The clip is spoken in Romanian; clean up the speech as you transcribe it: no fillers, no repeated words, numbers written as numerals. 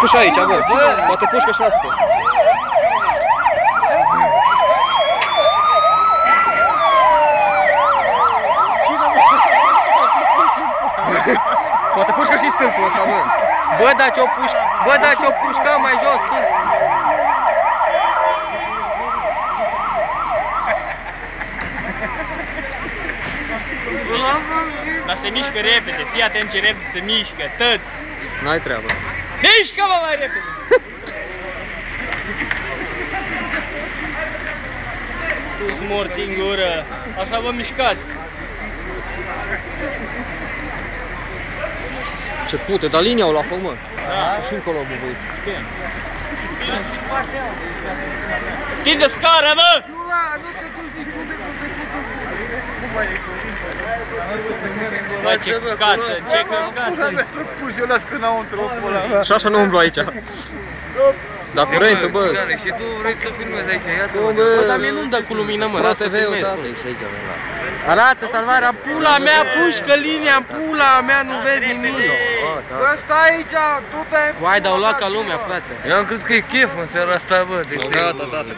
pușcă și aici, bă. Poate pușcă și la asta. Poate pușcă și stâlpul ăsta, bă. Bă, dar ce-o pușca mai jos, stâlpul. Dar se mișcă repede, fii atent ce repede se mișcă, tăți! N-ai treabă. Mișcă-mă mai repede! Tu-s morți în gură, așa vă mișcați! Ce pute, dar linia o la foc, mă. Da. Și încolo, bă, băieți. Tinde scara, bă! Nu te duci niciunde cu nu mai e Bă, ce căcață, ce căcață! să puși eu las înăuntru pula mea. Și așa nu umblu aici. Dar curentul, bă. Și tu vrei să filmezi aici, ia să Bă, Dar mie nu-mi dă cu lumină, mă, lasă TV-ul, filmez, tată, mă. e și aici, mă. Arată, Salvarea, pula mea, pușcă linia, pula mea, nu vezi nimic! Bă, stai aici, du-te! Vai, dar o luat ca lumea, frate! Eu am crezut că e chef în seara asta, bă, de Gata, tată.